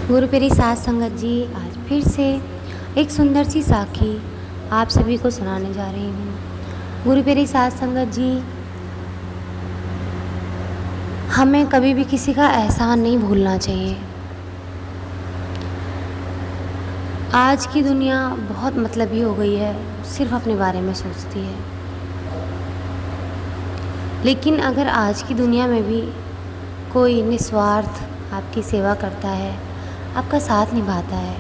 गुरु प्यारी साध संगत जी, आज फिर से एक सुंदर सी साखी आप सभी को सुनाने जा रही हूँ। गुरु प्यारी साध संगत जी, हमें कभी भी किसी का एहसान नहीं भूलना चाहिए। आज की दुनिया बहुत मतलबी हो गई है, सिर्फ अपने बारे में सोचती है। लेकिन अगर आज की दुनिया में भी कोई निस्वार्थ आपकी सेवा करता है, आपका साथ निभाता है,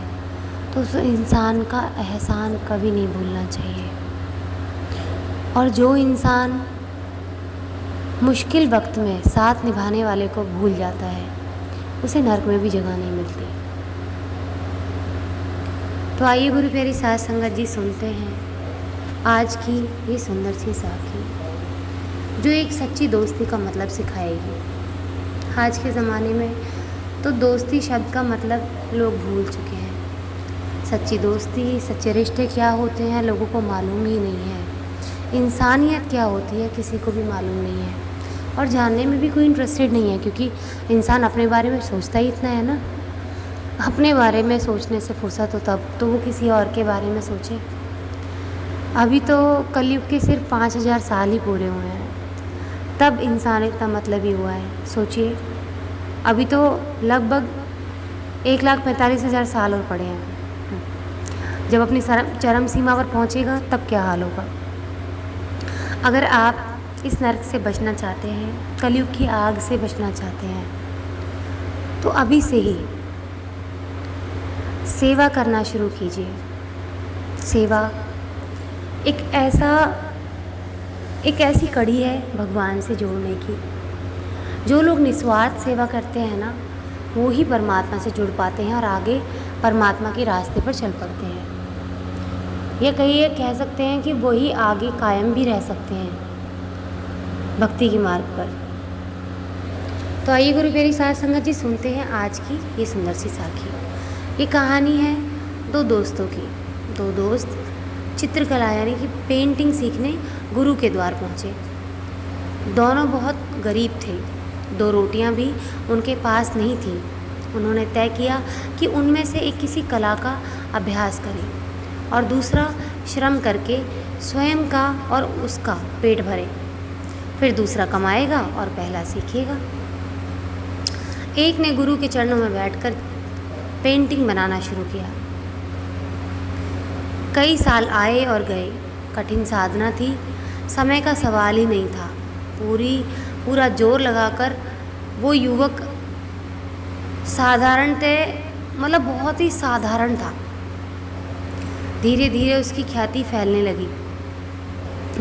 तो उस इंसान का एहसान कभी नहीं भूलना चाहिए। और जो इंसान मुश्किल वक्त में साथ निभाने वाले को भूल जाता है, उसे नर्क में भी जगह नहीं मिलती। तो आइए गुरु प्यारी साध संगत जी, सुनते हैं आज की ये सुंदर सी साखी, जो एक सच्ची दोस्ती का मतलब सिखाएगी। आज के ज़माने में तो दोस्ती शब्द का मतलब लोग भूल चुके हैं। सच्ची दोस्ती, सच्चे रिश्ते क्या होते हैं लोगों को मालूम ही नहीं है। इंसानियत क्या होती है किसी को भी मालूम नहीं है, और जानने में भी कोई इंटरेस्टेड नहीं है, क्योंकि इंसान अपने बारे में सोचता ही इतना है ना। अपने बारे में सोचने से फुर्सत हो तब तो वो किसी और के बारे में सोचे। अभी तो कलयुग के सिर्फ 5000 साल ही पूरे हुए हैं, तब इंसान इतना मतलबी हुआ है। सोचिए, अभी तो लगभग 1,45,000 साल और पड़े हैं। जब अपनी चरम सीमा पर पहुंचेगा तब क्या हाल होगा। अगर आप इस नर्क से बचना चाहते हैं, कलयुग की आग से बचना चाहते हैं, तो अभी से ही सेवा करना शुरू कीजिए। सेवा एक ऐसी कड़ी है भगवान से जोड़ने की। जो लोग निस्वार्थ सेवा करते हैं ना, वो ही परमात्मा से जुड़ पाते हैं और आगे परमात्मा के रास्ते पर चल पड़ते हैं। या कह सकते हैं कि वही आगे कायम भी रह सकते हैं भक्ति के मार्ग पर। तो आइए गुरु प्यारी साध संगत जी, सुनते हैं आज की ये सुंदर सी साखी। ये कहानी है दो दोस्तों की। दो दोस्त चित्रकला यानी कि पेंटिंग सीखने गुरु के द्वार पहुँचे। दोनों बहुत गरीब थे, 2 रोटियां भी उनके पास नहीं थी। उन्होंने तय किया कि उनमें से एक किसी कला का अभ्यास करे और दूसरा श्रम करके स्वयं का और उसका पेट भरे, फिर दूसरा कमाएगा और पहला सीखेगा। एक ने गुरु के चरणों में बैठकर पेंटिंग बनाना शुरू किया। कई साल आए और गए, कठिन साधना थी, समय का सवाल ही नहीं था। पूरा जोर लगाकर वो युवक मतलब बहुत ही साधारण था। धीरे धीरे उसकी ख्याति फैलने लगी,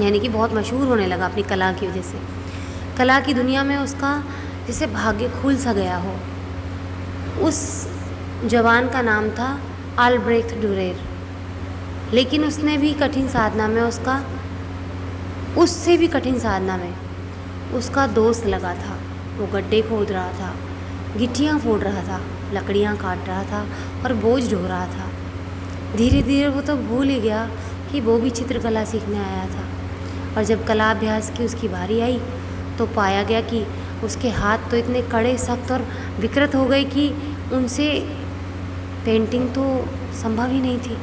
यानी कि बहुत मशहूर होने लगा अपनी कला की वजह से। कला की दुनिया में उसका जैसे भाग्य खुल सा गया हो। उस जवान का नाम था अल्ब्रेख्त डुरेर। लेकिन उसने भी कठिन साधना में उससे भी कठिन साधना में उसका दोस्त लगा था। वो गड्ढे खोद रहा था, गिट्टियाँ फोड़ रहा था, लकड़ियाँ काट रहा था और बोझ ढो रहा था। धीरे धीरे वो तो भूल ही गया कि वो भी चित्रकला सीखने आया था। और जब कला अभ्यास की उसकी बारी आई तो पाया गया कि उसके हाथ तो इतने कड़े, सख्त और विकृत हो गए कि उनसे पेंटिंग तो संभव ही नहीं थी।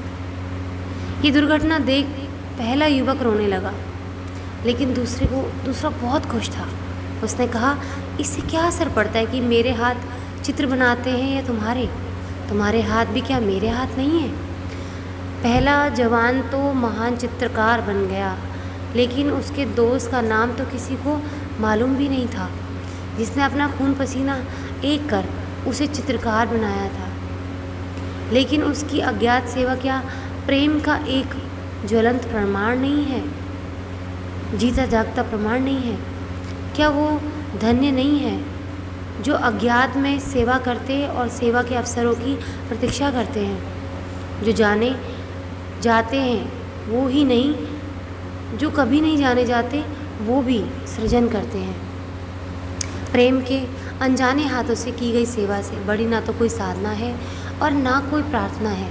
ये दुर्घटना देख पहला युवक रोने लगा, लेकिन दूसरा बहुत खुश था। उसने कहा, इससे क्या असर पड़ता है कि मेरे हाथ चित्र बनाते हैं या तुम्हारे हाथ भी क्या मेरे हाथ नहीं हैं। पहला जवान तो महान चित्रकार बन गया, लेकिन उसके दोस्त का नाम तो किसी को मालूम भी नहीं था, जिसने अपना खून पसीना एक कर उसे चित्रकार बनाया था। लेकिन उसकी अज्ञात सेवा क्या प्रेम का एक ज्वलंत प्रमाण नहीं है, जीता जागता प्रमाण नहीं है? क्या वो धन्य नहीं है जो अज्ञात में सेवा करते और सेवा के अवसरों की प्रतीक्षा करते हैं? जो जाने जाते हैं वो ही नहीं, जो कभी नहीं जाने जाते वो भी सृजन करते हैं। प्रेम के अनजाने हाथों से की गई सेवा से बड़ी ना तो कोई साधना है और ना कोई प्रार्थना है।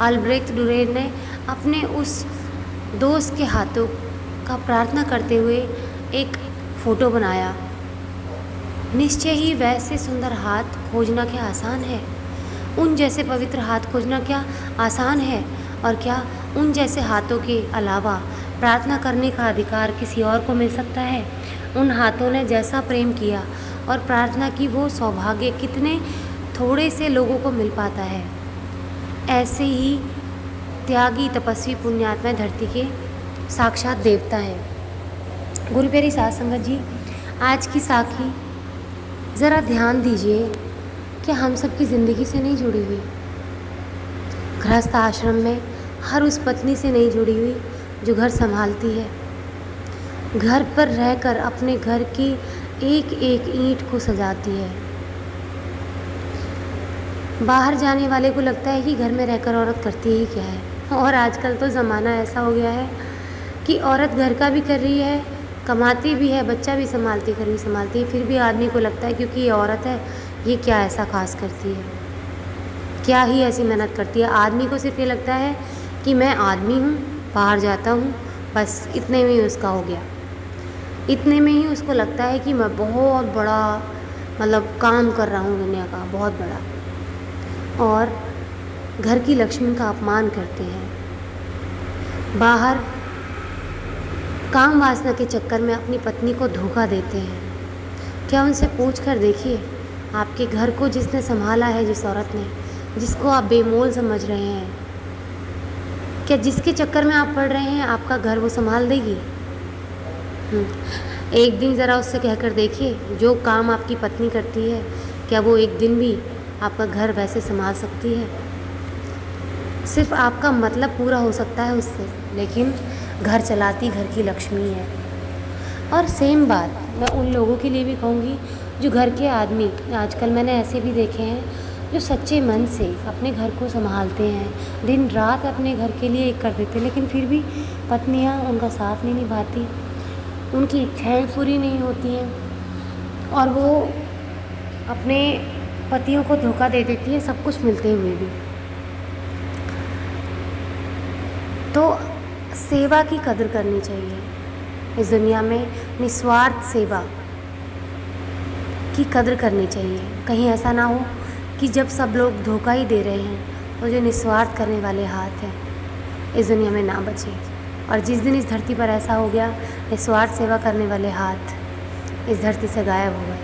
अल्ब्रेख्त डुरेर ने अपने उस दोस्त के हाथों का प्रार्थना करते हुए एक फ़ोटो बनाया। निश्चय ही वैसे सुंदर हाथ खोजना क्या आसान है। उन जैसे पवित्र हाथ खोजना क्या आसान है? और क्या उन जैसे हाथों के अलावा प्रार्थना करने का अधिकार किसी और को मिल सकता है? उन हाथों ने जैसा प्रेम किया और प्रार्थना की, वो सौभाग्य कितने थोड़े से लोगों को मिल पाता है। ऐसे ही त्यागी, तपस्वी, पुण्यात्मा धरती के साक्षात देवता है। गुरु प्यारी साध संगत जी, आज की साखी ज़रा ध्यान दीजिए कि हम सब की ज़िंदगी से नहीं जुड़ी हुई, गृहस्थ आश्रम में हर उस पत्नी से नहीं जुड़ी हुई जो घर संभालती है, घर पर रहकर अपने घर की एक एक ईंट को सजाती है। बाहर जाने वाले को लगता है कि घर में रहकर औरत करती ही क्या है, और आजकल तो ज़माना ऐसा हो गया है कि औरत घर का भी कर रही है, कमाती भी है, बच्चा भी संभालती, घर भी संभालती है, फिर भी आदमी को लगता है क्योंकि ये औरत है, ये क्या ऐसा खास करती है, क्या ही ऐसी मेहनत करती है। आदमी को सिर्फ ये लगता है कि मैं आदमी हूँ, बाहर जाता हूँ, बस इतने में ही उसका हो गया। इतने में ही उसको लगता है कि मैं बहुत बड़ा मतलब काम कर रहा हूँ दुनिया का, बहुत बड़ा, और घर की लक्ष्मी का अपमान करते हैं। बाहर काम वासना के चक्कर में अपनी पत्नी को धोखा देते हैं। क्या उनसे पूछ कर देखिए, आपके घर को जिसने संभाला है, जिस औरत ने, जिसको आप बेमोल समझ रहे हैं, क्या जिसके चक्कर में आप पड़ रहे हैं आपका घर वो संभाल देगी? एक दिन ज़रा उससे कहकर देखिए, जो काम आपकी पत्नी करती है, क्या वो एक दिन भी आपका घर वैसे संभाल सकती है? सिर्फ आपका मतलब पूरा हो सकता है उससे, लेकिन घर चलाती घर की लक्ष्मी है। और सेम बात मैं उन लोगों के लिए भी कहूँगी जो घर के आदमी, आजकल मैंने ऐसे भी देखे हैं जो सच्चे मन से अपने घर को संभालते हैं, दिन रात अपने घर के लिए एक कर देते हैं, लेकिन फिर भी पत्नियां उनका साथ नहीं निभाती, उनकी इच्छाएं पूरी नहीं होती हैं और वो अपने पतियों को धोखा दे देती है, सब कुछ मिलते हुए भी। तो सेवा की कदर करनी चाहिए इस दुनिया में, निस्वार्थ सेवा की कदर करनी चाहिए। कहीं ऐसा ना हो कि जब सब लोग धोखा ही दे रहे हैं तो जो निस्वार्थ करने वाले हाथ हैं इस दुनिया में ना बचे। और जिस दिन इस धरती पर ऐसा हो गया, निस्वार्थ सेवा करने वाले हाथ इस धरती से गायब हो गए,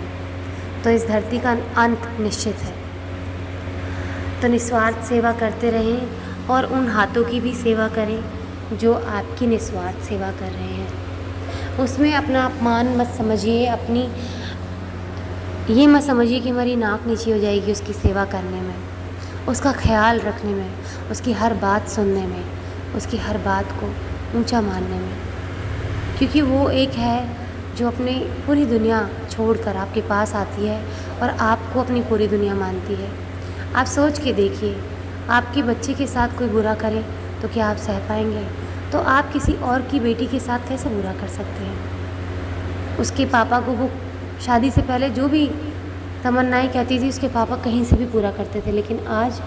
तो इस धरती का अंत निश्चित है। तो निस्वार्थ सेवा करते रहें और उन हाथों की भी सेवा करें जो आपकी निस्वार्थ सेवा कर रहे हैं। उसमें अपना अपमान मत समझिए, अपनी ये मत समझिए कि हमारी नाक नीची हो जाएगी उसकी सेवा करने में, उसका ख्याल रखने में, उसकी हर बात सुनने में, उसकी हर बात को ऊंचा मानने में, क्योंकि वो एक है जो अपनी पूरी दुनिया छोड़कर आपके पास आती है और आपको अपनी पूरी दुनिया मानती है। आप सोच के देखिए, आपके बच्चे के साथ कोई बुरा करे तो क्या आप सह पाएंगे? तो आप किसी और की बेटी के साथ कैसे बुरा कर सकते हैं? उसके पापा को वो शादी से पहले जो भी तमन्नाएं कहती थी उसके पापा कहीं से भी पूरा करते थे, लेकिन आज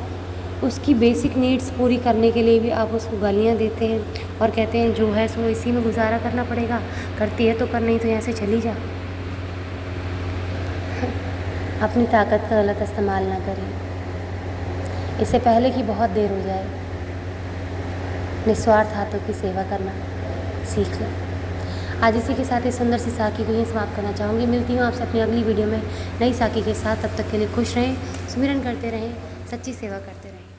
उसकी बेसिक नीड्स पूरी करने के लिए भी आप उसको गालियाँ देते हैं और कहते हैं जो है सो इसी में गुजारा करना पड़ेगा, करती है तो कर, नहीं तो यहाँ से चली जा। अपनी ताकत का गलत इस्तेमाल ना करें, इससे पहले कि बहुत देर हो जाए। निस्वार्थ हाथों की सेवा करना सीख लें। आज इसी के साथ इस सुंदर सी साखी को यहीं समाप्त करना चाहूँगी। मिलती हूँ आपसे अपनी अगली वीडियो में नई साखी के साथ। तब तक के लिए खुश रहें, सुमिरन करते रहें, सच्ची सेवा करते रहें।